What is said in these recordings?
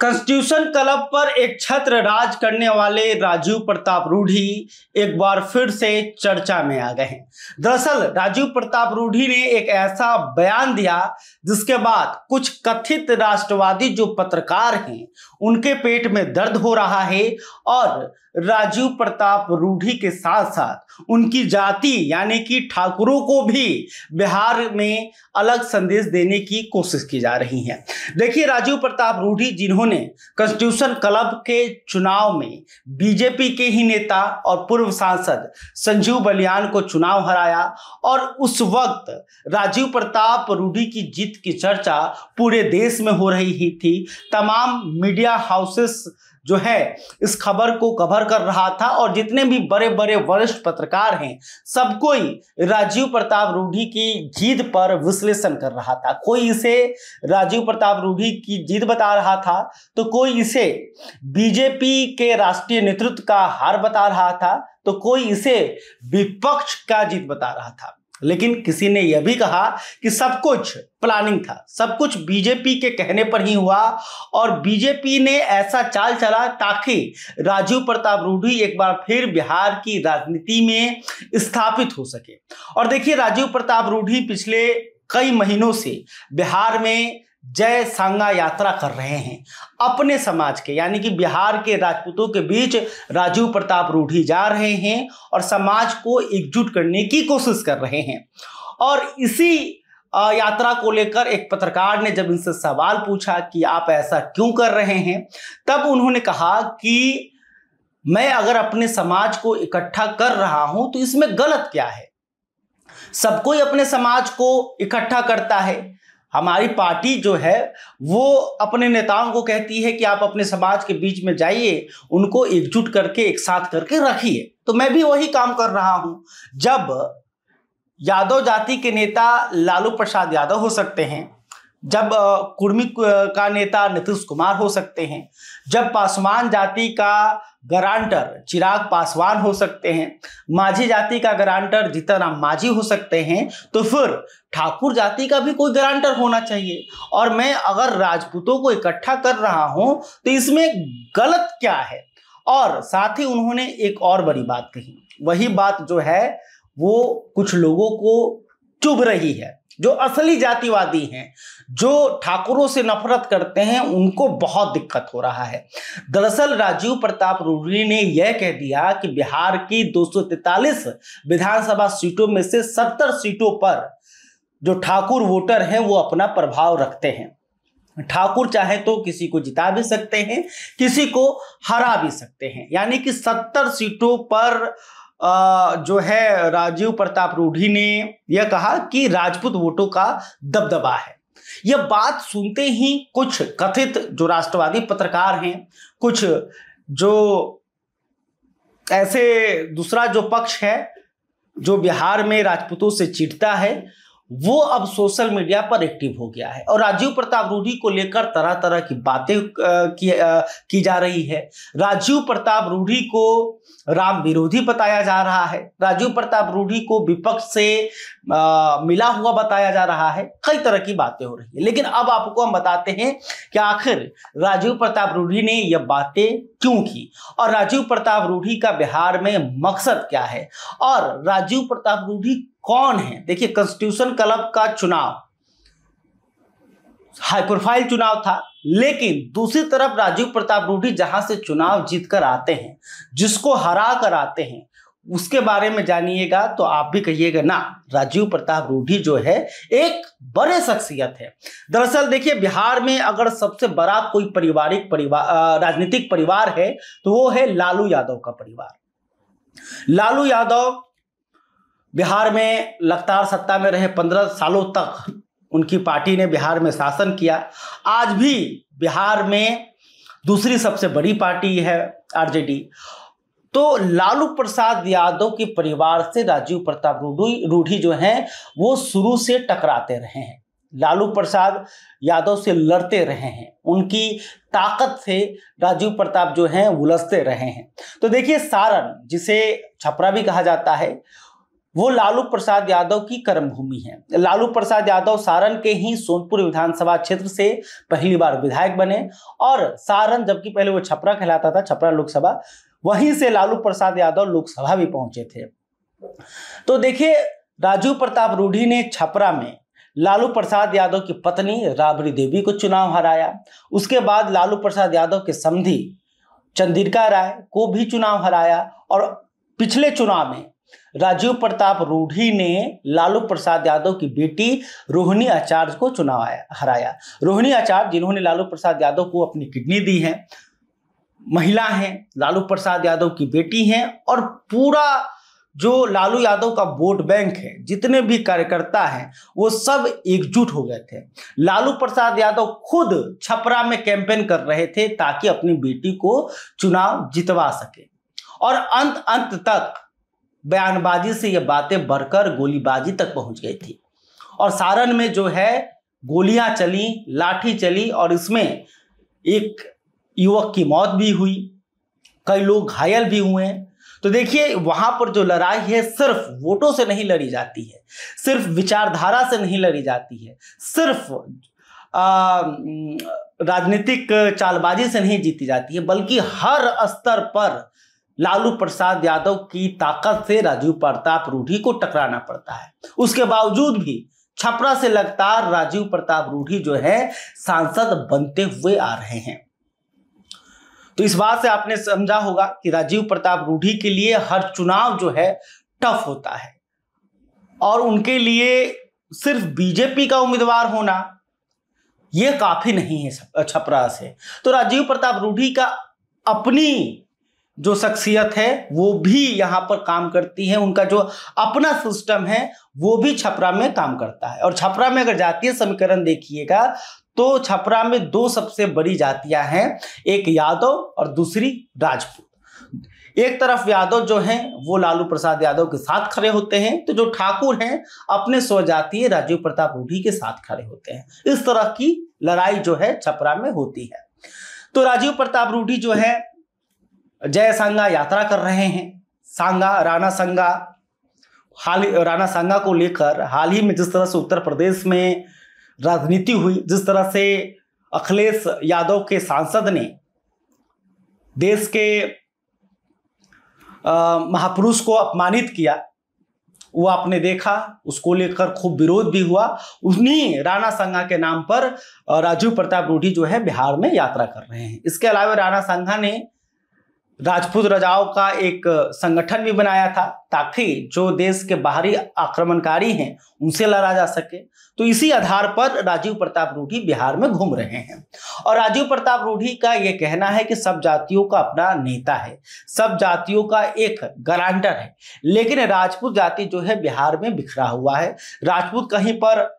Constitution club पर एक छत्र राज करने वाले राजीव प्रताप रूढ़ी एक बार फिर से चर्चा में आ गए हैं। दरअसल राजीव प्रताप रूढ़ी ने एक ऐसा बयान दिया जिसके बाद कुछ कथित राष्ट्रवादी जो पत्रकार हैं उनके पेट में दर्द हो रहा है और राजीव प्रताप रूढ़ी के साथ साथ उनकी जाति यानी कि ठाकुरों को भी बिहार में अलग संदेश देने की कोशिश की जा रही है। देखिए, राजीव प्रताप रूढ़ी जिन्होंने कॉन्स्टिट्यूशन क्लब के चुनाव में बीजेपी के ही नेता और पूर्व सांसद संजीव बलियान को चुनाव हराया और उस वक्त राजीव प्रताप रूढ़ी की जीत की चर्चा पूरे देश में हो रही ही थी। तमाम मीडिया हाउसेस जो है इस खबर को कवर कर रहा था और जितने भी बड़े बड़े वरिष्ठ पत्रकार हैं सब कोई राजीव प्रताप रूढ़ी की जीत पर विश्लेषण कर रहा था। कोई इसे राजीव प्रताप रूढ़ी की जीत बता रहा था तो कोई इसे बीजेपी के राष्ट्रीय नेतृत्व का हार बता रहा था तो कोई इसे विपक्ष का जीत बता रहा था। लेकिन किसी ने यह भी कहा कि सब कुछ प्लानिंग था, सब कुछ बीजेपी के कहने पर ही हुआ और बीजेपी ने ऐसा चाल चला ताकि राजीव प्रताप रूढ़ी एक बार फिर बिहार की राजनीति में स्थापित हो सके। और देखिए, राजीव प्रताप रूढ़ी पिछले कई महीनों से बिहार में जय सांगा यात्रा कर रहे हैं अपने समाज के, यानी कि बिहार के राजपूतों के बीच राजीव प्रताप रूढ़ी जा रहे हैं और समाज को एकजुट करने की कोशिश कर रहे हैं। और इसी यात्रा को लेकर एक पत्रकार ने जब इनसे सवाल पूछा कि आप ऐसा क्यों कर रहे हैं, तब उन्होंने कहा कि मैं अगर अपने समाज को इकट्ठा कर रहा हूं तो इसमें गलत क्या है। सब कोई अपने समाज को इकट्ठा करता है। हमारी पार्टी जो है वो अपने नेताओं को कहती है कि आप अपने समाज के बीच में जाइए, उनको एकजुट करके एक साथ करके रखिए। तो मैं भी वही काम कर रहा हूं। जब यादव जाति के नेता लालू प्रसाद यादव हो सकते हैं, जब कुर्मी का नेता नीतीश कुमार हो सकते हैं, जब पासवान जाति का गारंटर चिराग पासवान हो सकते हैं, माझी जाति का गारंटर जीतनराम माझी हो सकते हैं, तो फिर ठाकुर जाति का भी कोई गारंटर होना चाहिए। और मैं अगर राजपूतों को इकट्ठा कर रहा हूं तो इसमें गलत क्या है। और साथ ही उन्होंने एक और बड़ी बात कही, वही बात जो है वो कुछ लोगों को चुभ रही है। जो असली जातिवादी हैं, जो ठाकुरों से नफरत करते हैं, उनको बहुत दिक्कत हो रहा है। दरअसल राजीव प्रताप रूढ़ी ने यह कह दिया कि बिहार की 243 विधानसभा सीटों में से 70 सीटों पर जो ठाकुर वोटर हैं वो अपना प्रभाव रखते हैं। ठाकुर चाहे तो किसी को जिता भी सकते हैं, किसी को हरा भी सकते हैं। यानी कि 70 सीटों पर जो है राजीव प्रताप रूढ़ी ने यह कहा कि राजपूत वोटों का दबदबा है। यह बात सुनते ही कुछ कथित जो राष्ट्रवादी पत्रकार हैं, कुछ जो ऐसे दूसरा जो पक्ष है जो बिहार में राजपूतों से चिढ़ता है, वो अब सोशल मीडिया पर एक्टिव हो गया है और राजीव प्रताप रूढ़ी को लेकर तरह तरह की बातें की जा रही है। राजीव प्रताप रूढ़ी को राम विरोधी बताया जा रहा है, राजीव प्रताप रूढ़ी को विपक्ष से मिला हुआ बताया जा रहा है, कई तरह की बातें हो रही है। लेकिन अब आपको हम बताते हैं कि आखिर राजीव प्रताप रूढ़ी ने यह बातें क्यों की और राजीव प्रताप रूढ़ी का बिहार में मकसद क्या है और राजीव प्रताप रूढ़ी कौन है। देखिए, कॉन्स्टिट्यूशन क्लब का चुनाव हाई प्रोफाइल चुनाव था, लेकिन दूसरी तरफ राजीव प्रताप रूढ़ी जहां से चुनाव जीतकर आते हैं, जिसको हरा कर आते हैं, उसके बारे में जानिएगा तो आप भी कहिएगा ना, राजीव प्रताप रूढ़ी जो है एक बड़े शख्सियत है। दरअसल देखिए, बिहार में अगर सबसे बड़ा कोई राजनीतिक परिवार है तो वो है लालू यादव का परिवार। लालू यादव बिहार में लगातार सत्ता में रहे, 15 सालों तक उनकी पार्टी ने बिहार में शासन किया। आज भी बिहार में दूसरी सबसे बड़ी पार्टी है आरजेडी। तो लालू प्रसाद यादव के परिवार से राजीव प्रताप रूढ़ी जो हैं वो शुरू से टकराते रहे हैं, लालू प्रसाद यादव से लड़ते रहे हैं, उनकी ताकत से राजीव प्रताप जो हैं उलझते रहे हैं। तो देखिए, सारण जिसे छपरा भी कहा जाता है, वो लालू प्रसाद यादव की कर्मभूमि है। लालू प्रसाद यादव सारण के ही सोनपुर विधानसभा क्षेत्र से पहली बार विधायक बने और सारण, जबकि पहले वो छपरा कहलाता था, छपरा लोकसभा, वहीं से लालू प्रसाद यादव लोकसभा भी पहुंचे थे। तो देखिए, राजू प्रताप रूढ़ी ने छपरा में लालू प्रसाद यादव की पत्नी राबड़ी देवी को चुनाव हराया। उसके बाद लालू प्रसाद यादव के समधी चंद्रिका राय को भी चुनाव हराया और पिछले चुनाव में राजीव प्रताप रूढ़ी ने लालू प्रसाद यादव की बेटी रोहिणी आचार्य को चुनाव हराया। रोहिणी आचार्य, जिन्होंने लालू प्रसाद यादव को अपनी किडनी दी है, महिला हैं, लालू प्रसाद यादव की बेटी हैं और पूरा जो लालू यादव का वोट बैंक है, जितने भी कार्यकर्ता हैं, वो सब एकजुट हो गए थे। लालू प्रसाद यादव खुद छपरा में कैंपेन कर रहे थे ताकि अपनी बेटी को चुनाव जितवा सके और अंत तक बयानबाजी से ये बातें बढ़कर गोलीबाजी तक पहुंच गई थी और सारण में जो है गोलियां चली, लाठी चली और इसमें एक युवक की मौत भी हुई, कई लोग घायल भी हुए। तो देखिए, वहां पर जो लड़ाई है सिर्फ वोटों से नहीं लड़ी जाती है, सिर्फ विचारधारा से नहीं लड़ी जाती है, सिर्फ राजनीतिक चालबाजी से नहीं जीती जाती है, बल्कि हर स्तर पर लालू प्रसाद यादव की ताकत से राजीव प्रताप रूढ़ी को टकराना पड़ता है। उसके बावजूद भी छपरा से लगातार राजीव प्रताप रूढ़ी जो है सांसद बनते हुए आ रहे हैं। तो इस बात से आपने समझा होगा कि राजीव प्रताप रूढ़ी के लिए हर चुनाव जो है टफ होता है और उनके लिए सिर्फ बीजेपी का उम्मीदवार होना यह काफी नहीं है छपरा से। तो राजीव प्रताप रूढ़ी का अपनी जो शख्सियत है वो भी यहाँ पर काम करती है, उनका जो अपना सिस्टम है वो भी छपरा में काम करता है। और छपरा में अगर जातीय समीकरण देखिएगा तो छपरा में दो सबसे बड़ी जातियां हैं, एक यादव और दूसरी राजपूत। एक तरफ यादव जो हैं वो लालू प्रसाद यादव के साथ खड़े होते हैं, तो जो ठाकुर हैं अपने स्वजातीय राजीव प्रताप रूढ़ी के साथ खड़े होते हैं। इस तरह की लड़ाई जो है छपरा में होती है। तो राजीव प्रताप रूढ़ी जो है जय सांगा यात्रा कर रहे हैं। राणा सांगा को लेकर हाल ही में जिस तरह से उत्तर प्रदेश में राजनीति हुई, जिस तरह से अखिलेश यादव के सांसद ने देश के महापुरुष को अपमानित किया, वो आपने देखा, उसको लेकर खूब विरोध भी हुआ। उन्हीं राणा सांगा के नाम पर राजीव प्रताप रूढ़ी जो है बिहार में यात्रा कर रहे हैं। इसके अलावा राणा सांगा ने राजपूत राजाओं का एक संगठन भी बनाया था ताकि जो देश के बाहरी आक्रमणकारी हैं उनसे लड़ा जा सके। तो इसी आधार पर राजीव प्रताप रूढ़ी बिहार में घूम रहे हैं और राजीव प्रताप रूढ़ी का यह कहना है कि सब जातियों का अपना नेता है, सब जातियों का एक गारंटर है, लेकिन राजपूत जाति जो है बिहार में बिखरा हुआ है। राजपूत कहीं पर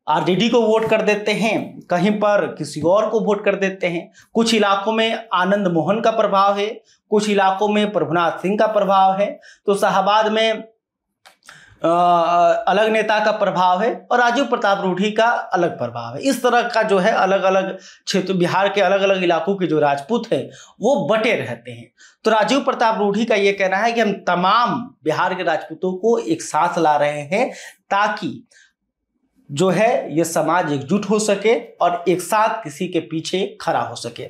आरजेडी को वोट कर देते हैं, कहीं पर किसी और को वोट कर देते हैं। कुछ इलाकों में आनंद मोहन का प्रभाव है, कुछ इलाकों में प्रभुनाथ सिंह का प्रभाव है, तो शाहबाद में अलग नेता का प्रभाव है और राजीव प्रताप रूढ़ी का अलग प्रभाव है। इस तरह का जो है अलग अलग क्षेत्र, बिहार के अलग अलग इलाकों के जो राजपूत हैं वो बटे रहते हैं। तो राजीव प्रताप रूढ़ी का ये कहना है कि हम तमाम बिहार के राजपूतों को एक साथ ला रहे हैं ताकि जो है ये समाज एकजुट हो सके और एक साथ किसी के पीछे खड़ा हो सके।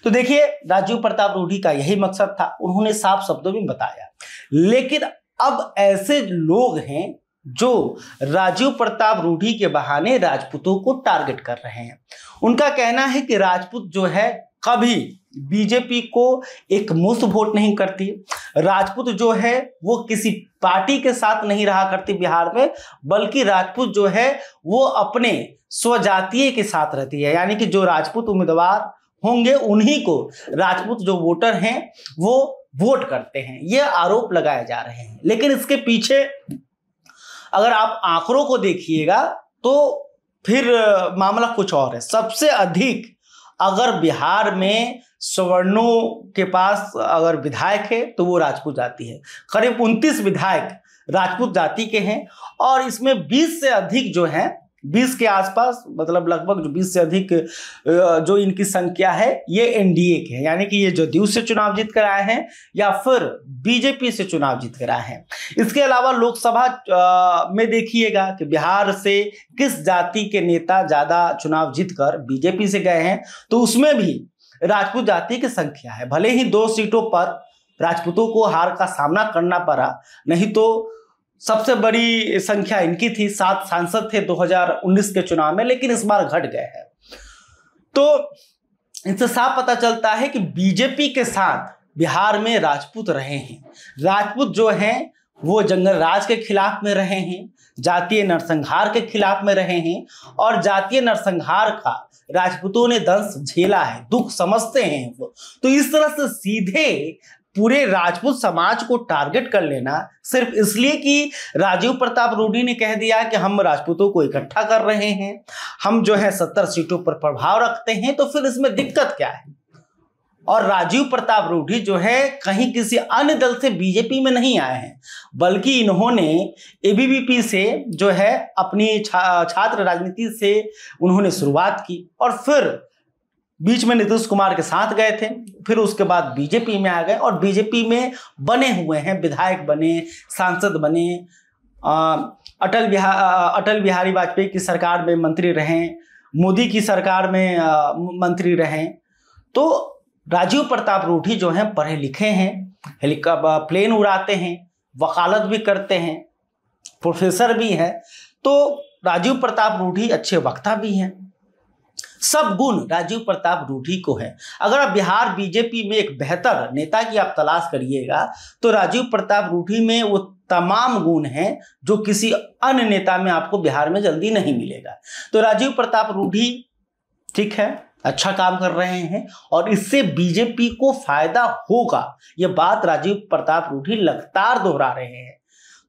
तो देखिए, राजीव प्रताप रूढ़ी का यही मकसद था, उन्होंने साफ शब्दों में बताया। लेकिन अब ऐसे लोग हैं जो राजीव प्रताप रूढ़ी के बहाने राजपूतों को टारगेट कर रहे हैं। उनका कहना है कि राजपूत जो है कभी बीजेपी को एक मुश्त वोट नहीं करती, राजपूत जो है वो किसी पार्टी के साथ नहीं रहा करती बिहार में, बल्कि राजपूत जो है वो अपने स्वजातीय के साथ रहती है। यानी कि जो राजपूत उम्मीदवार होंगे उन्हीं को राजपूत जो वोटर हैं वो वोट करते हैं, ये आरोप लगाए जा रहे हैं। लेकिन इसके पीछे अगर आप आंकड़ों को देखिएगा तो फिर मामला कुछ और है। सबसे अधिक अगर बिहार में सवर्णों के पास अगर विधायक है तो वो राजपूत जाति है। करीब 29 विधायक राजपूत जाति के हैं और इसमें 20 से अधिक जो हैं 20 के आसपास, मतलब लगभग जो 20 से अधिक जो इनकी संख्या है ये एनडीए के हैं, यानी कि ये जदयू से चुनाव जीत कर आए हैं या फिर बीजेपी से चुनाव जीत कर आए हैं। इसके अलावा लोकसभा में देखिएगा कि बिहार से किस जाति के नेता ज्यादा चुनाव जीतकर बीजेपी से गए हैं, तो उसमें भी राजपूत जाति की संख्या है। भले ही 2 सीटों पर राजपूतों को हार का सामना करना पड़ा, नहीं तो सबसे बड़ी संख्या इनकी थी, 7 सांसद थे 2019 के चुनाव में, लेकिन इस बार घट गए हैं। तो इससे साफ पता चलता है कि बीजेपी के साथ बिहार में राजपूत रहे हैं। राजपूत जो हैं वो जंगल राज के खिलाफ में रहे हैं, जातीय नरसंहार के खिलाफ में रहे हैं, और जातीय नरसंहार का राजपूतों ने दंश झेला है, दुख समझते हैं वो। तो इस तरह से सीधे पूरे राजपूत समाज को टारगेट कर लेना सिर्फ इसलिए कि राजीव प्रताप रूडी ने कह दिया कि हम राजपूतों को इकट्ठा कर रहे हैं, हम जो है 70 सीटों पर प्रभाव रखते हैं, तो फिर इसमें दिक्कत क्या है। और राजीव प्रताप रूडी जो है कहीं किसी अन्य दल से बीजेपी में नहीं आए हैं, बल्कि इन्होंने एबीवीपी से जो है अपनी छात्र राजनीति से उन्होंने शुरुआत की, और फिर बीच में नीतीश कुमार के साथ गए थे, फिर उसके बाद बीजेपी में आ गए और बीजेपी में बने हुए हैं, विधायक बने, सांसद बने, अटल बिहारी वाजपेयी की सरकार में मंत्री रहे, मोदी की सरकार में मंत्री रहे। तो राजीव प्रताप रूडी जो हैं पढ़े लिखे हैं, प्लेन उड़ाते हैं, वकालत भी करते हैं, प्रोफेसर भी हैं, तो राजीव प्रताप रूडी अच्छे वक्ता भी हैं। सब गुण राजीव प्रताप रूडी को है। अगर आप बिहार बीजेपी में एक बेहतर नेता की आप तलाश करिएगा तो राजीव प्रताप रूडी में वो तमाम गुण हैं जो किसी अन्य नेता में आपको बिहार में जल्दी नहीं मिलेगा। तो राजीव प्रताप रूडी ठीक है, अच्छा काम कर रहे हैं और इससे बीजेपी को फायदा होगा, ये बात राजीव प्रताप रूडी लगातार दोहरा रहे हैं।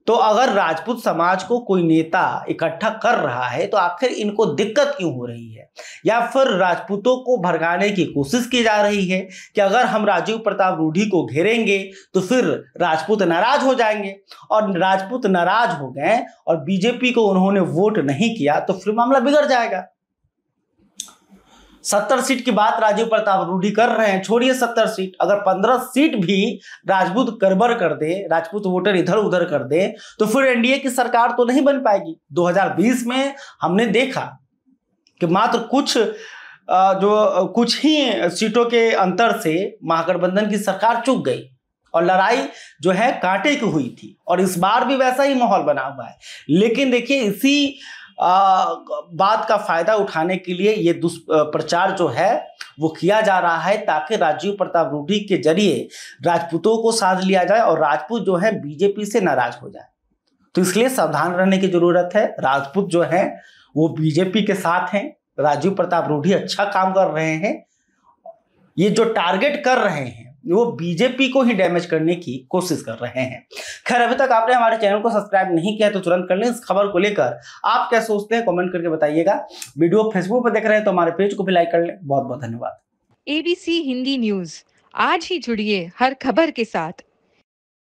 तो अगर राजपूत समाज को कोई नेता इकट्ठा कर रहा है तो आखिर इनको दिक्कत क्यों हो रही है, या फिर राजपूतों को भड़काने की कोशिश की जा रही है कि अगर हम राजीव प्रताप रूडी को घेरेंगे तो फिर राजपूत नाराज हो जाएंगे, और राजपूत नाराज हो गए और बीजेपी को उन्होंने वोट नहीं किया तो फिर मामला बिगड़ जाएगा। 70 सीट की बात राजीव प्रताप रूडी कर रहे हैं, छोड़िए 70 सीट, अगर 15 सीट भी राजपूत गड़बड़ कर दे, राजपूत वोटर इधर उधर कर दे, तो फिर एनडीए की सरकार तो नहीं बन पाएगी। 2020 में हमने देखा कि मात्र कुछ ही सीटों के अंतर से महागठबंधन की सरकार चूक गई और लड़ाई जो है कांटे की हुई थी, और इस बार भी वैसा ही माहौल बना हुआ है। लेकिन देखिए इसी बात का फायदा उठाने के लिए ये दुष्प्रचार जो है वो किया जा रहा है, ताकि राजीव प्रताप रूडी के जरिए राजपूतों को साध लिया जाए और राजपूत जो है बीजेपी से नाराज हो जाए। तो इसलिए सावधान रहने की जरूरत है। राजपूत जो है वो बीजेपी के साथ हैं, राजीव प्रताप रूडी अच्छा काम कर रहे हैं, ये जो टारगेट कर रहे हैं वो बीजेपी को ही डैमेज करने की कोशिश कर रहे हैं। खैर, अभी तक आपने हमारे चैनल को सब्सक्राइब नहीं किया तो तुरंत कर लें। इस खबर को लेकर आप क्या सोचते हैं कमेंट करके बताइएगा। वीडियो फेसबुक पर देख रहे हैं तो हमारे पेज को भी लाइक कर लें। बहुत बहुत धन्यवाद। ABC हिंदी न्यूज, आज ही जुड़िए हर खबर के साथ।